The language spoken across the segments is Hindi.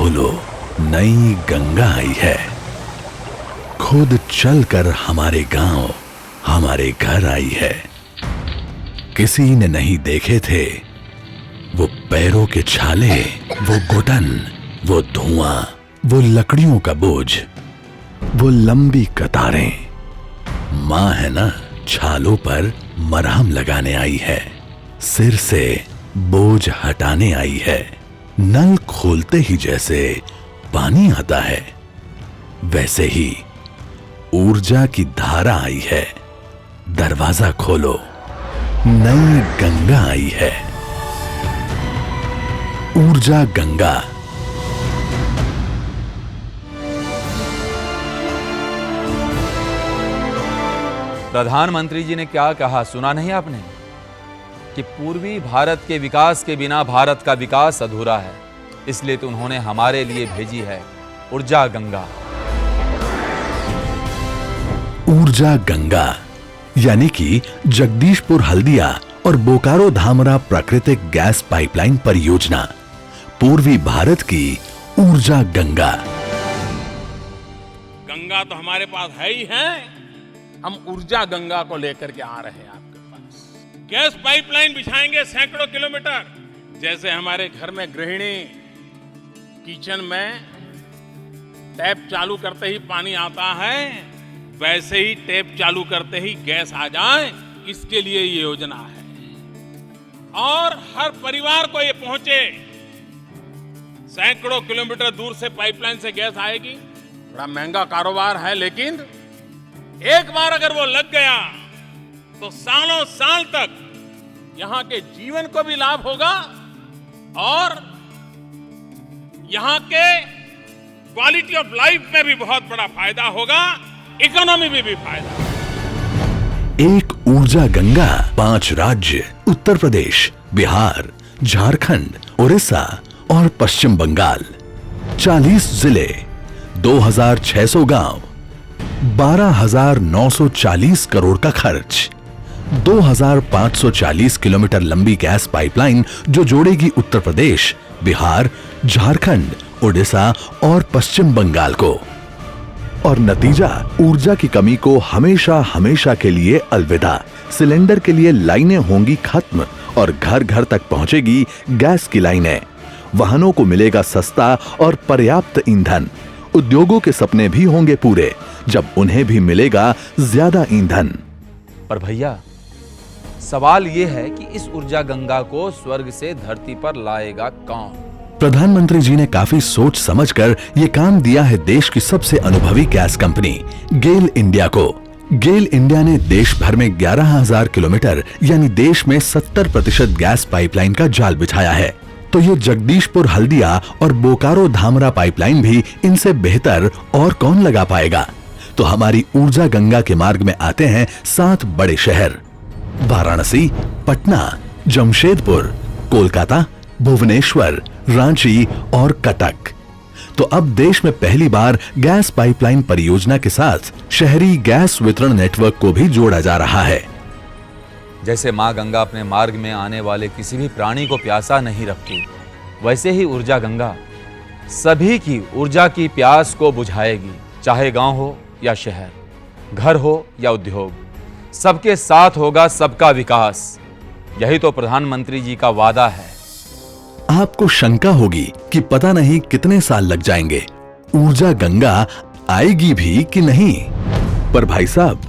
खोलो, नई गंगा आई है। खुद चलकर हमारे गांव, हमारे घर आई है। किसी ने नहीं देखे थे वो पैरों के छाले, वो घुटन, वो धुआं, वो लकड़ियों का बोझ, वो लंबी कतारें। मां है ना, छालों पर मरहम लगाने आई है, सिर से बोझ हटाने आई है। नल खोलते ही जैसे पानी आता है, वैसे ही ऊर्जा की धारा आई है। दरवाजा खोलो, नई गंगा आई है। ऊर्जा गंगा। प्रधानमंत्री जी ने क्या कहा, सुना नहीं आपने? कि पूर्वी भारत के विकास के बिना भारत का विकास अधूरा है। इसलिए तो उन्होंने हमारे लिए भेजी है ऊर्जा गंगा। ऊर्जा गंगा यानी कि जगदीशपुर हल्दिया और बोकारो धामरा प्राकृतिक गैस पाइपलाइन परियोजना, पूर्वी भारत की ऊर्जा गंगा। गंगा तो हमारे पास है ही है, हम ऊर्जा गंगा को लेकर के आ रहे हैं आपके पास। गैस पाइपलाइन बिछाएंगे सैकड़ों किलोमीटर। जैसे हमारे घर में गृहिणी किचन में टैप चालू करते ही पानी आता है, वैसे ही टैप चालू करते ही गैस आ जाए, इसके लिए ये योजना है। और हर परिवार को ये पहुंचे। सैकड़ों किलोमीटर दूर से पाइपलाइन से गैस आएगी। बड़ा महंगा कारोबार है, लेकिन एक बार अगर वो लग गया तो सालों साल तक यहां के जीवन को भी लाभ होगा और यहां के क्वालिटी ऑफ लाइफ में भी बहुत बड़ा फायदा होगा, इकोनॉमी में भी फायदा। एक ऊर्जा गंगा 5 राज्य उत्तर प्रदेश, बिहार, झारखंड, उड़ीसा और पश्चिम बंगाल, 40 जिले, 2600 गांव, 12,940 करोड़ का खर्च, 2,540 किलोमीटर लंबी गैस पाइपलाइन जो जोड़ेगी उत्तर प्रदेश, बिहार, झारखंड, उड़ीसा और पश्चिम बंगाल को। और नतीजा, ऊर्जा की कमी को हमेशा हमेशा के लिए अलविदा। सिलेंडर के लिए लाइनें होंगी खत्म और घर घर तक पहुंचेगी गैस की लाइनें। वाहनों को मिलेगा सस्ता और पर्याप्त ईंधन। उद्योगों के सपने भी होंगे पूरे जब उन्हें भी मिलेगा ज्यादा ईंधन। पर भैया, सवाल यह है कि इस ऊर्जा गंगा को स्वर्ग से धरती पर लाएगा कौन? प्रधानमंत्री जी ने काफी सोच समझकर ये काम दिया है देश की सबसे अनुभवी गैस कंपनी गेल इंडिया को। गेल इंडिया ने देश भर में 11,000 किलोमीटर यानी देश में 70% गैस पाइपलाइन का जाल बिछाया है। तो ये जगदीशपुर हल्दिया और बोकारो धामरा पाइपलाइन भी इनसे बेहतर और कौन लगा पाएगा। तो हमारी ऊर्जा गंगा के मार्ग में आते हैं 7 बड़े शहर: वाराणसी, पटना, जमशेदपुर, कोलकाता, भुवनेश्वर, रांची और कटक। तो अब देश में पहली बार गैस पाइपलाइन परियोजना के साथ शहरी गैस वितरण नेटवर्क को भी जोड़ा जा रहा है। जैसे मां गंगा अपने मार्ग में आने वाले किसी भी प्राणी को प्यासा नहीं रखती, वैसे ही ऊर्जा गंगा सभी की ऊर्जा की प्यास को बुझाएगी। चाहे गांव हो या शहर, घर हो या उद्योग, सबके साथ होगा सबका विकास। यही तो प्रधानमंत्री जी का वादा है। आपको शंका होगी कि पता नहीं कितने साल लग जाएंगे, ऊर्जा गंगा आएगी भी कि नहीं। पर भाई साहब,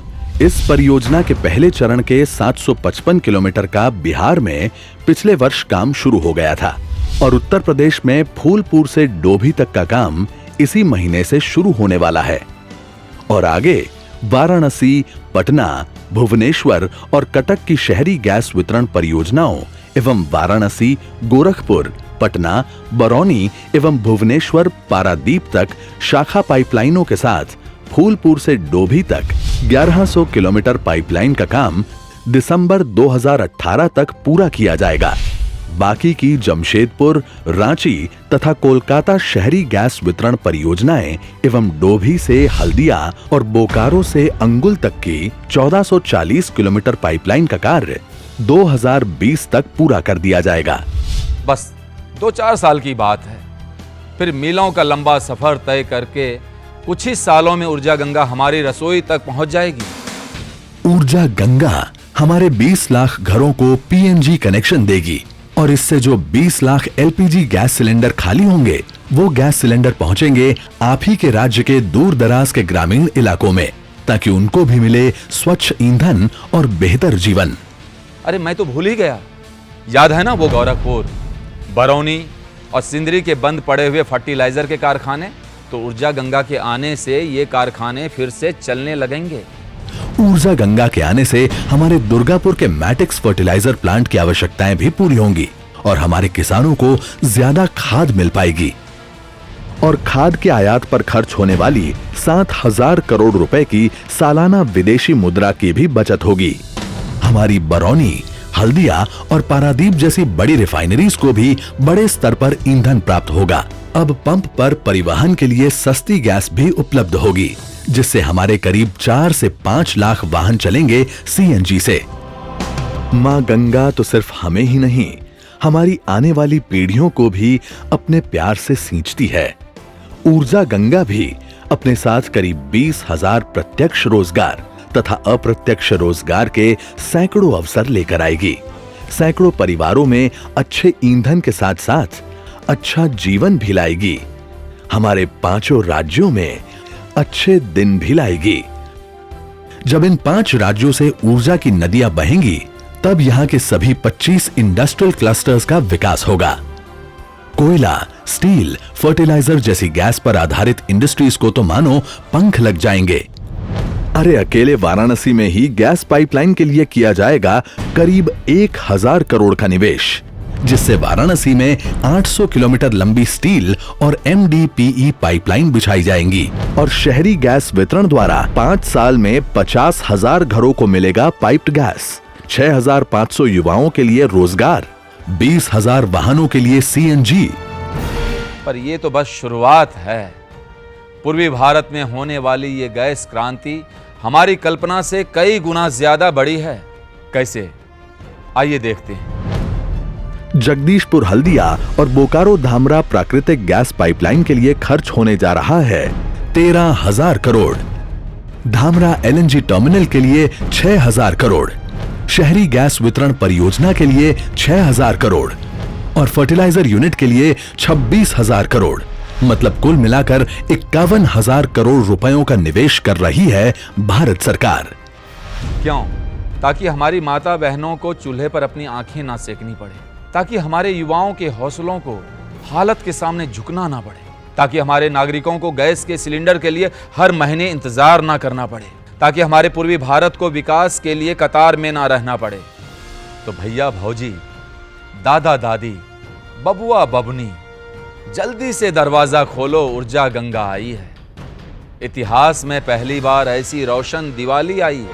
इस परियोजना के पहले चरण के 755 किलोमीटर का बिहार में पिछले वर्ष काम शुरू हो गया था और उत्तर प्रदेश में फूलपुर से डोभी तक का काम इसी महीने से शुरू होने वाला है। और आगे वाराणसी, पटना, भुवनेश्वर और कटक की शहरी गैस वितरण परियोजनाओं एवं वाराणसी, गोरखपुर, पटना, बरौनी एवं भुवनेश्वर, पारादीप तक शाखा पाइपलाइनों के साथ फूलपुर से डोभी तक 1100 किलोमीटर पाइपलाइन का काम दिसंबर 2018 तक पूरा किया जाएगा। बाकी की जमशेदपुर, रांची तथा कोलकाता शहरी गैस वितरण परियोजनाएं एवं डोभी से हल्दिया और बोकारो से अंगुल तक की 1440 किलोमीटर पाइपलाइन का कार्य 2020 तक पूरा कर दिया जाएगा। बस 2-4 साल की बात है। फिर मीलों का लंबा सफर तय करके कुछ ही सालों में ऊर्जा गंगा हमारी रसोई तक पहुंच जाएगी। ऊर्जा गंगा हमारे 20 लाख घरों को पीएनजी कनेक्शन देगी और इससे जो 20 लाख एलपीजी गैस सिलेंडर खाली होंगे, वो गैस सिलेंडर पहुंचेंगे आप ही के राज्य के दूर दराज के ग्रामीण इलाकों में, ताकि उनको भी मिले स्वच्छ ईंधन और बेहतर जीवन। अरे मैं तो भूल ही गया, याद है ना वो गोरखपुर, बरौनी और सिंदरी के बंद पड़े हुए फर्टिलाइजर के कारखाने? तो ऊर्जा गंगा के आने से ये कारखाने फिर से चलने लगेंगे। ऊर्जा गंगा के आने से हमारे दुर्गापुर के मैटिक्स फर्टिलाइजर प्लांट की आवश्यकताएं भी पूरी होंगी और हमारे किसानों को ज्यादा खाद मिल पाएगी। और खाद के आयात पर खर्च होने वाली 7,000 करोड़ रुपए की सालाना विदेशी मुद्रा की भी बचत होगी। हमारी बरौनी, हल्दिया और पारादीप जैसी बड़ी रिफाइनरीज को भी बड़े स्तर पर ईंधन प्राप्त होगा। अब पंप पर परिवहन के लिए सस्ती गैस भी उपलब्ध होगी, जिससे हमारे करीब 4 से 5 लाख वाहन चलेंगे सीएनजी से। मां गंगा तो सिर्फ हमें ही नहीं, हमारी आने वाली पीढ़ियों को भी अपने प्यार से सींचती है। ऊर्जा गंगा भी अपने साथ करीब 20,000 प्रत्यक्ष रोजगार तथा अप्रत्यक्ष रोजगार के सैकड़ों अवसर लेकर आएगी। सैकड़ों परिवारों में अच्छे ईंधन के साथ साथ अच्छा जीवन भी लाएगी। हमारे 5 राज्यों में अच्छे दिन भी लाएगी। जब इन 5 राज्यों से ऊर्जा की नदियां बहेंगी, तब यहां के सभी 25 इंडस्ट्रियल क्लस्टर्स का विकास होगा। कोयला, स्टील, फर्टिलाइजर जैसी गैस पर आधारित इंडस्ट्रीज को तो मानो पंख लग जाएंगे। अरे अकेले वाराणसी में ही गैस पाइपलाइन के लिए किया जाएगा करीब 1,000 करोड़ का निवेश, जिससे वाराणसी में 800 किलोमीटर लंबी स्टील और MDPE पाइपलाइन बिछाई जाएंगी और शहरी गैस वितरण द्वारा 5 साल में 50,000 घरों को मिलेगा पाइप्ड गैस, 6,500 युवाओं के लिए रोजगार, 20,000 वाहनों के लिए CNG। पर ये तो बस शुरुआत है। पूर्वी भारत में होने वाली ये गैस क्रांति हमारी कल्पना से कई गुना ज्यादा बड़ी है। कैसे? आइए देखते हैं। जगदीशपुर हल्दिया और बोकारो धामरा प्राकृतिक गैस पाइपलाइन के लिए खर्च होने जा रहा है 13,000 करोड़। धामरा LNG टर्मिनल के लिए 6,000 करोड़, शहरी गैस वितरण परियोजना के लिए 6,000 करोड़ और फर्टिलाइजर यूनिट के लिए 26,000 करोड़। मतलब कुल मिलाकर 51,000 करोड़ रुपयों का निवेश कर रही है भारत सरकार। क्यों? ताकि हमारी माता बहनों को चूल्हे पर अपनी आंखें ना सेकनी पड़े, ताकि हमारे युवाओं के हौसलों को हालत के सामने झुकना ना पड़े, ताकि हमारे नागरिकों को गैस के सिलेंडर के लिए हर महीने इंतजार ना करना पड़े, ताकि हमारे पूर्वी भारत को विकास के लिए कतार में ना रहना पड़े। तो भैया भौजी, दादा दादी, बबुआ बबनी, जल्दी से दरवाजा खोलो, ऊर्जा गंगा आई है। इतिहास में पहली बार ऐसी रोशन दिवाली आई है।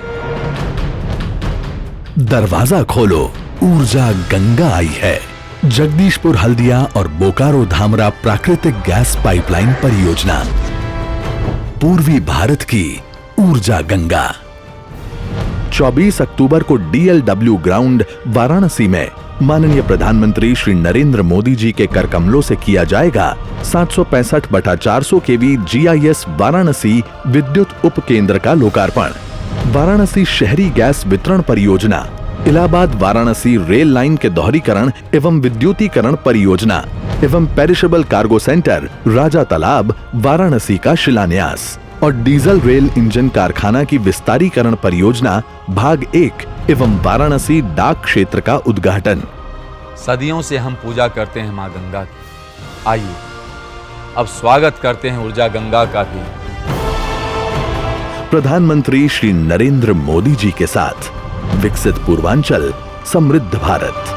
दरवाजा खोलो, ऊर्जा गंगा आई है। जगदीशपुर हल्दिया और बोकारो धामरा प्राकृतिक गैस पाइपलाइन परियोजना, पूर्वी भारत की ऊर्जा गंगा। 24 अक्टूबर को DLW ग्राउंड वाराणसी में माननीय प्रधानमंत्री श्री नरेंद्र मोदी जी के कर कमलों से किया जाएगा 765/400 kV GIS वाराणसी विद्युत उपकेंद्र का लोकार्पण। वाराणसी शहरी गैस वितरण परियोजना, इलाहाबाद वाराणसी रेल लाइन के दोहरीकरण एवं विद्युतीकरण परियोजना एवं पेरिशेबल कार्गो सेंटर राजा तालाब वाराणसी का शिलान्यास और डीजल रेल इंजन कारखाना की विस्तारीकरण परियोजना भाग 1 एवं वाराणसी डाक क्षेत्र का उद्घाटन। सदियों से हम पूजा करते हैं मां गंगा की। आइए अब स्वागत करते हैं ऊर्जा गंगा का भी। प्रधानमंत्री श्री नरेंद्र मोदी जी के साथ विकसित पूर्वांचल, समृद्ध भारत।